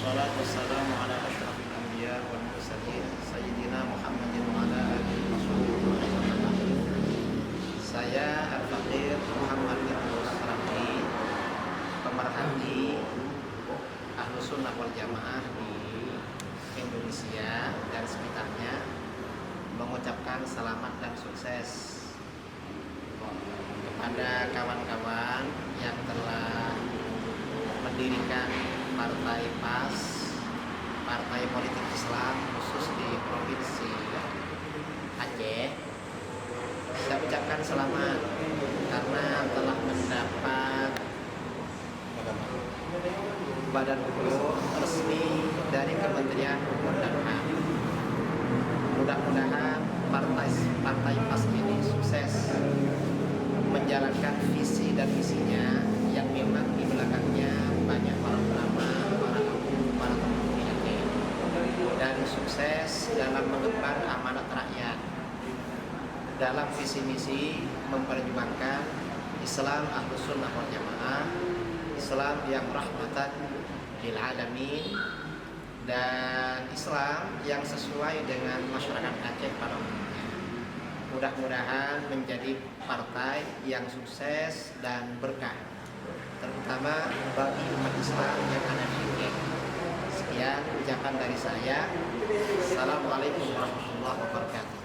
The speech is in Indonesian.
Wassalatu wassalamu ala asyrafil anbiya wal mursalin Sayyidina Muhammadin wa ala alihi wa sahbihi. Saya Al-Faqir Muhammad bin Rafi, pemerhati Ahlus Sunnah wal Jamaah di Indonesia dan sekitarnya, mengucapkan selamat dan sukses kepada kawan-kawan yang telah mendirikan Partai PAS, Partai Politik Islam khusus di Provinsi Aceh. Saya ucapkan selamat karena telah mendapat badan hukum resmi dari Kementerian Hukum dan HAM. Mudah-mudahan Partai PAS ini sukses menjalankan visi dan misinya yang memang di belakangnya banyak para ulama, para tokoh dan sukses dalam mengemban amanat rakyat dalam visi misi memperjuangkan Islam Ahlus Sunnah wal Jamaah, Islam yang rahmatan lil alamin, dan Islam yang sesuai dengan masyarakat Aceh pada umumnya. Mudah-mudahan menjadi partai yang sukses dan berkah, terutama bagi umat Islam yang ada di Aceh. Sekian ucapan dari saya. Assalamualaikum warahmatullahi wabarakatuh.